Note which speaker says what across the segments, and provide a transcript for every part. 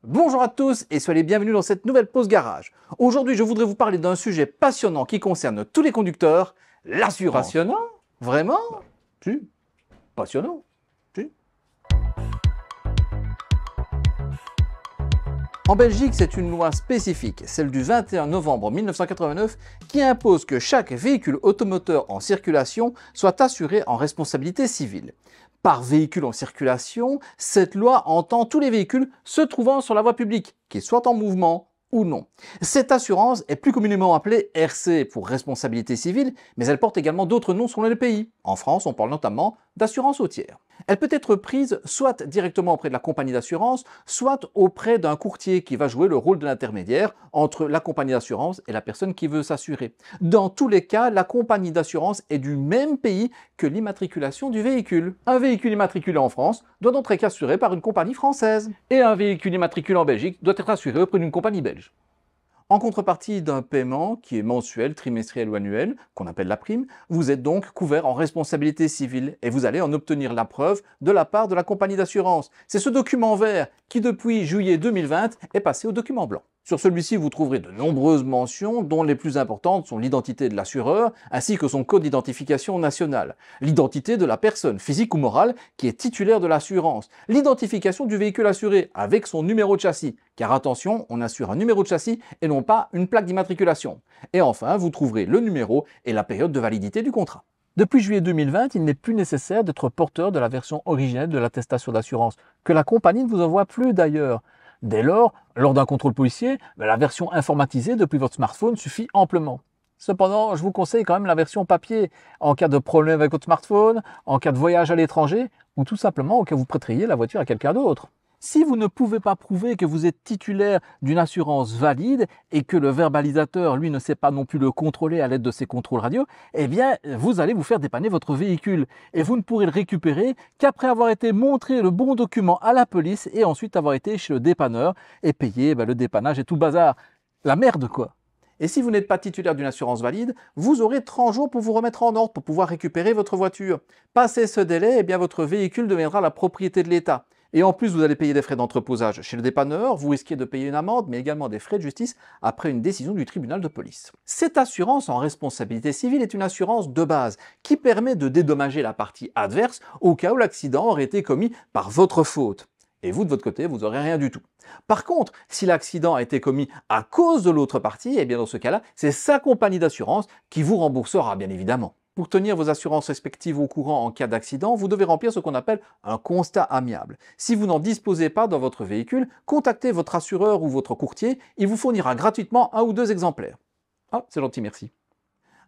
Speaker 1: Bonjour à tous et soyez les bienvenus dans cette nouvelle pause garage. Aujourd'hui, je voudrais vous parler d'un sujet passionnant qui concerne tous les conducteurs, l'assurance. Passionnant? Vraiment? Si. Passionnant? Si. En Belgique, c'est une loi spécifique, celle du 21 novembre 1989, qui impose que chaque véhicule automoteur en circulation soit assuré en responsabilité civile. Par véhicule en circulation, cette loi entend tous les véhicules se trouvant sur la voie publique, qu'ils soient en mouvement ou non. Cette assurance est plus communément appelée RC pour responsabilité civile, mais elle porte également d'autres noms selon les pays. En France, on parle notamment d'assurance routière. Elle peut être prise soit directement auprès de la compagnie d'assurance, soit auprès d'un courtier qui va jouer le rôle de l'intermédiaire entre la compagnie d'assurance et la personne qui veut s'assurer. Dans tous les cas, la compagnie d'assurance est du même pays que l'immatriculation du véhicule. Un véhicule immatriculé en France doit donc être assuré par une compagnie française. Et un véhicule immatriculé en Belgique doit être assuré auprès d'une compagnie belge. En contrepartie d'un paiement qui est mensuel, trimestriel ou annuel, qu'on appelle la prime, vous êtes donc couvert en responsabilité civile et vous allez en obtenir la preuve de la part de la compagnie d'assurance. C'est ce document vert qui, depuis juillet 2020, est passé au document blanc. Sur celui-ci, vous trouverez de nombreuses mentions, dont les plus importantes sont l'identité de l'assureur, ainsi que son code d'identification national, l'identité de la personne, physique ou morale, qui est titulaire de l'assurance, l'identification du véhicule assuré avec son numéro de châssis, car attention, on assure un numéro de châssis et non pas une plaque d'immatriculation. Et enfin, vous trouverez le numéro et la période de validité du contrat. Depuis juillet 2020, il n'est plus nécessaire d'être porteur de la version originelle de l'attestation d'assurance, que la compagnie ne vous envoie plus d'ailleurs. Dès lors, lors d'un contrôle policier, la version informatisée depuis votre smartphone suffit amplement. Cependant, je vous conseille quand même la version papier, en cas de problème avec votre smartphone, en cas de voyage à l'étranger, ou tout simplement au cas où vous prêteriez la voiture à quelqu'un d'autre. Si vous ne pouvez pas prouver que vous êtes titulaire d'une assurance valide et que le verbalisateur, lui, ne sait pas non plus le contrôler à l'aide de ses contrôles radio, eh bien, vous allez vous faire dépanner votre véhicule et vous ne pourrez le récupérer qu'après avoir été montré le bon document à la police et ensuite avoir été chez le dépanneur et payer le dépannage et tout le bazar. La merde, quoi. Et si vous n'êtes pas titulaire d'une assurance valide, vous aurez 30 jours pour vous remettre en ordre, pour pouvoir récupérer votre voiture. Passé ce délai, eh bien, votre véhicule deviendra la propriété de l'État. Et en plus, vous allez payer des frais d'entreposage chez le dépanneur, vous risquez de payer une amende, mais également des frais de justice après une décision du tribunal de police. Cette assurance en responsabilité civile est une assurance de base qui permet de dédommager la partie adverse au cas où l'accident aurait été commis par votre faute. Et vous, de votre côté, vous n'aurez rien du tout. Par contre, si l'accident a été commis à cause de l'autre partie, eh bien dans ce cas-là, c'est sa compagnie d'assurance qui vous remboursera, bien évidemment. Pour tenir vos assurances respectives au courant en cas d'accident, vous devez remplir ce qu'on appelle un constat amiable. Si vous n'en disposez pas dans votre véhicule, contactez votre assureur ou votre courtier, il vous fournira gratuitement 1 ou 2 exemplaires. Ah, c'est gentil, merci.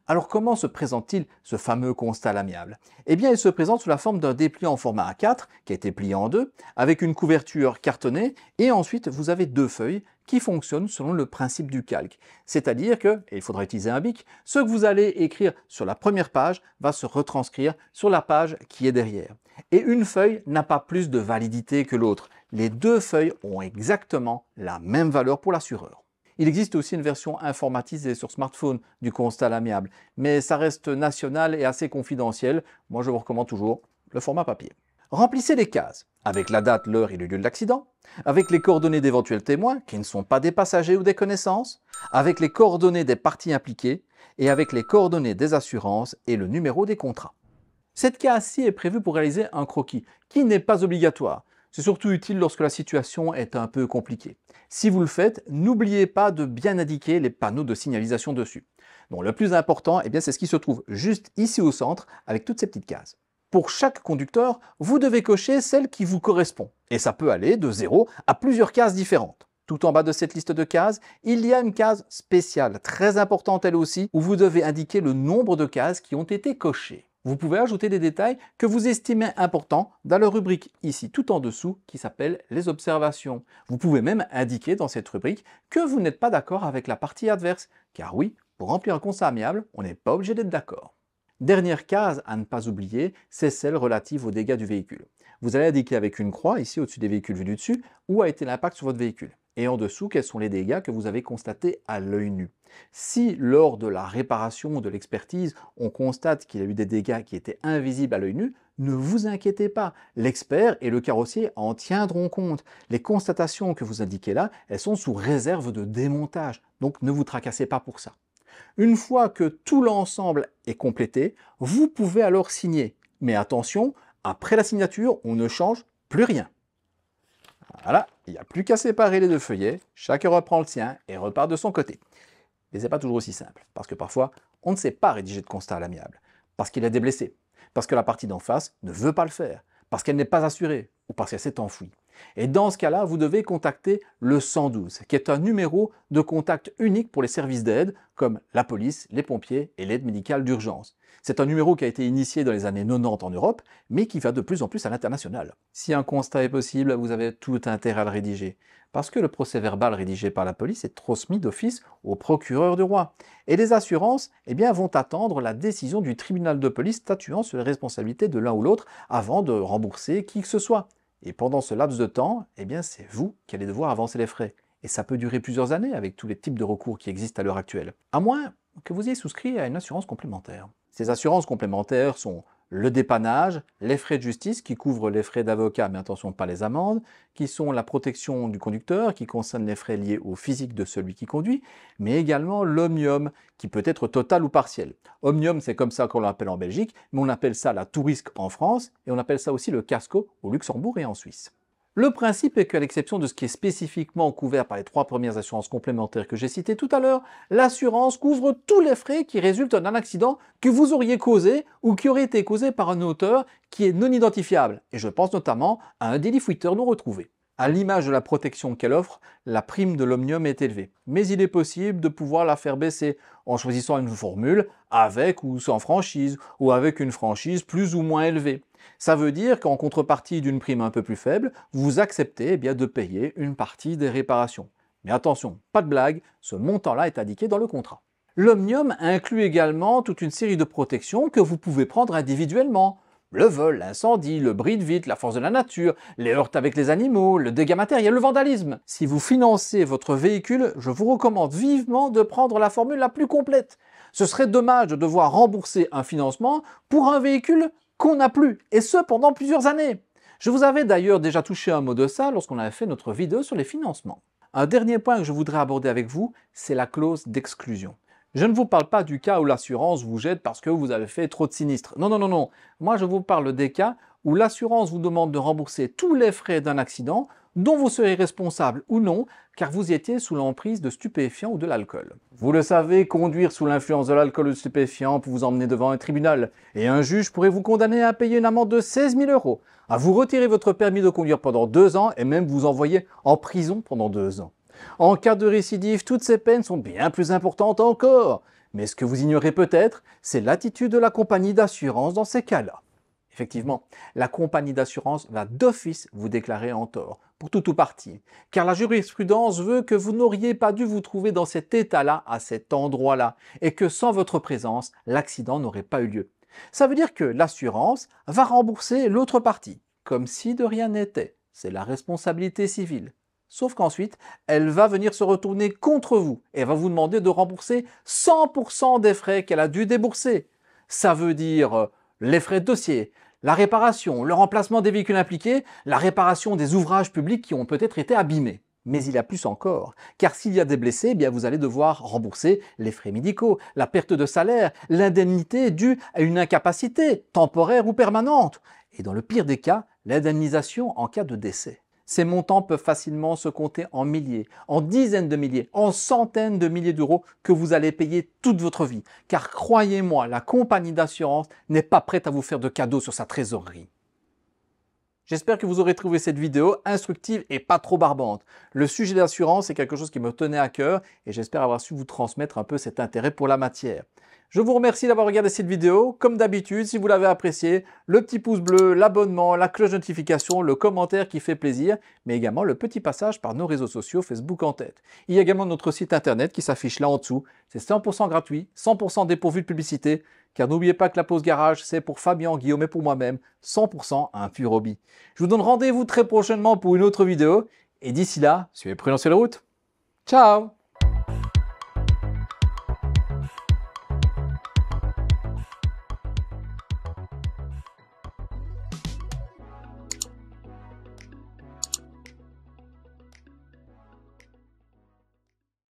Speaker 1: Alors comment se présente-t-il ce fameux constat amiable? Eh bien, il se présente sous la forme d'un dépliant en format A4 qui a été plié en deux, avec une couverture cartonnée, et ensuite vous avez 2 feuilles qui fonctionnent selon le principe du calque. C'est-à-dire que, et il faudra utiliser un bic, ce que vous allez écrire sur la première page va se retranscrire sur la page qui est derrière. Et une feuille n'a pas plus de validité que l'autre. Les 2 feuilles ont exactement la même valeur pour l'assureur. Il existe aussi une version informatisée sur smartphone du constat amiable, mais ça reste national et assez confidentiel. Moi, je vous recommande toujours le format papier. Remplissez les cases avec la date, l'heure et le lieu de l'accident, avec les coordonnées d'éventuels témoins qui ne sont pas des passagers ou des connaissances, avec les coordonnées des parties impliquées et avec les coordonnées des assurances et le numéro des contrats. Cette case-ci est prévue pour réaliser un croquis qui n'est pas obligatoire. C'est surtout utile lorsque la situation est un peu compliquée. Si vous le faites, n'oubliez pas de bien indiquer les panneaux de signalisation dessus. Donc le plus important, eh bien, c'est ce qui se trouve juste ici au centre avec toutes ces petites cases. Pour chaque conducteur, vous devez cocher celle qui vous correspond. Et ça peut aller de 0 à plusieurs cases différentes. Tout en bas de cette liste de cases, il y a une case spéciale, très importante elle aussi, où vous devez indiquer le nombre de cases qui ont été cochées. Vous pouvez ajouter des détails que vous estimez importants dans la rubrique ici tout en dessous qui s'appelle les observations. Vous pouvez même indiquer dans cette rubrique que vous n'êtes pas d'accord avec la partie adverse, car oui, pour remplir un constat amiable, on n'est pas obligé d'être d'accord. Dernière case à ne pas oublier, c'est celle relative aux dégâts du véhicule. Vous allez indiquer avec une croix ici au-dessus des véhicules vus du dessus où a été l'impact sur votre véhicule. Et en dessous, quels sont les dégâts que vous avez constatés à l'œil nu. Si lors de la réparation ou de l'expertise, on constate qu'il y a eu des dégâts qui étaient invisibles à l'œil nu, Ne vous inquiétez pas, l'expert et le carrossier en tiendront compte. Les constatations que vous indiquez là, elles sont sous réserve de démontage, donc ne vous tracassez pas pour ça. Une fois que tout l'ensemble est complété, vous pouvez alors signer. Mais attention, après la signature, on ne change plus rien. Voilà, il n'y a plus qu'à séparer les deux feuillets, chacun reprend le sien et repart de son côté. Mais ce n'est pas toujours aussi simple, parce que parfois, on ne sait pas rédiger de constat à l'amiable, parce qu'il y a des blessés, parce que la partie d'en face ne veut pas le faire, parce qu'elle n'est pas assurée, ou parce qu'elle s'est enfouie. Et dans ce cas-là, vous devez contacter le 112, qui est un numéro de contact unique pour les services d'aide, comme la police, les pompiers et l'aide médicale d'urgence. C'est un numéro qui a été initié dans les années 90 en Europe, mais qui va de plus en plus à l'international. Si un constat est possible, vous avez tout intérêt à le rédiger, parce que le procès-verbal rédigé par la police est transmis d'office au procureur du roi. Et les assurances vont attendre la décision du tribunal de police statuant sur les responsabilités de l'un ou l'autre avant de rembourser qui que ce soit. Et pendant ce laps de temps, c'est vous qui allez devoir avancer les frais. Et ça peut durer plusieurs années avec tous les types de recours qui existent à l'heure actuelle. À moins que vous ayez souscrit à une assurance complémentaire. Ces assurances complémentaires sont le dépannage, les frais de justice qui couvrent les frais d'avocat, mais attention pas les amendes, qui sont la protection du conducteur, qui concerne les frais liés au physique de celui qui conduit, mais également l'omnium, qui peut être total ou partiel. Omnium, c'est comme ça qu'on l'appelle en Belgique, mais on appelle ça la tout-risque en France, et on appelle ça aussi le casco au Luxembourg et en Suisse. Le principe est qu'à l'exception de ce qui est spécifiquement couvert par les 3 premières assurances complémentaires que j'ai citées tout à l'heure, l'assurance couvre tous les frais qui résultent d'un accident que vous auriez causé ou qui aurait été causé par un auteur qui est non identifiable. Et je pense notamment à un délit fouilleur non retrouvé. À l'image de la protection qu'elle offre, la prime de l'omnium est élevée. Mais il est possible de pouvoir la faire baisser en choisissant une formule avec ou sans franchise, ou avec une franchise plus ou moins élevée. Ça veut dire qu'en contrepartie d'une prime un peu plus faible, vous acceptez de payer une partie des réparations. Mais attention, pas de blague, ce montant-là est indiqué dans le contrat. L'omnium inclut également toute une série de protections que vous pouvez prendre individuellement. Le vol, l'incendie, le bris de vitre, la force de la nature, les heurts avec les animaux, le dégât matériel, le vandalisme. Si vous financez votre véhicule, je vous recommande vivement de prendre la formule la plus complète. Ce serait dommage de devoir rembourser un financement pour un véhicule qu'on n'a plus, et ce pendant plusieurs années. Je vous avais d'ailleurs déjà touché un mot de ça lorsqu'on avait fait notre vidéo sur les financements. Un dernier point que je voudrais aborder avec vous, c'est la clause d'exclusion. Je ne vous parle pas du cas où l'assurance vous jette parce que vous avez fait trop de sinistres. Non, non, non, non. Moi, je vous parle des cas où l'assurance vous demande de rembourser tous les frais d'un accident dont vous serez responsable ou non, car vous étiez sous l'emprise de stupéfiants ou de l'alcool. Vous le savez, conduire sous l'influence de l'alcool ou de stupéfiants peut vous emmener devant un tribunal, et un juge pourrait vous condamner à payer une amende de 16 000 €, à vous retirer votre permis de conduire pendant 2 ans, et même vous envoyer en prison pendant 2 ans. En cas de récidive, toutes ces peines sont bien plus importantes encore. Mais ce que vous ignorez peut-être, c'est l'attitude de la compagnie d'assurance dans ces cas-là. Effectivement, la compagnie d'assurance va d'office vous déclarer en tort, pour tout ou partie, car la jurisprudence veut que vous n'auriez pas dû vous trouver dans cet état-là, à cet endroit-là, et que sans votre présence, l'accident n'aurait pas eu lieu. Ça veut dire que l'assurance va rembourser l'autre partie, comme si de rien n'était. C'est la responsabilité civile. Sauf qu'ensuite, elle va venir se retourner contre vous et va vous demander de rembourser 100% des frais qu'elle a dû débourser. Ça veut dire les frais de dossier, la réparation, le remplacement des véhicules impliqués, la réparation des ouvrages publics qui ont peut-être été abîmés. Mais il y a plus encore, car s'il y a des blessés, vous allez devoir rembourser les frais médicaux, la perte de salaire, l'indemnité due à une incapacité, temporaire ou permanente. Et dans le pire des cas, l'indemnisation en cas de décès. Ces montants peuvent facilement se compter en milliers, en dizaines de milliers, en centaines de milliers d'euros que vous allez payer toute votre vie. Car croyez-moi, la compagnie d'assurance n'est pas prête à vous faire de cadeaux sur sa trésorerie. J'espère que vous aurez trouvé cette vidéo instructive et pas trop barbante. Le sujet de l'assurance est quelque chose qui me tenait à cœur et j'espère avoir su vous transmettre un peu cet intérêt pour la matière. Je vous remercie d'avoir regardé cette vidéo. Comme d'habitude, si vous l'avez appréciée, le petit pouce bleu, l'abonnement, la cloche de notification, le commentaire qui fait plaisir, mais également le petit passage par nos réseaux sociaux Facebook en tête. Il y a également notre site internet qui s'affiche là en dessous. C'est 100% gratuit, 100% dépourvu de publicité, car n'oubliez pas que la pause garage, c'est pour Fabien, Guillaume et pour moi-même, 100% un pur hobby. Je vous donne rendez-vous très prochainement pour une autre vidéo, et d'ici là, soyez prudents sur la route. Ciao!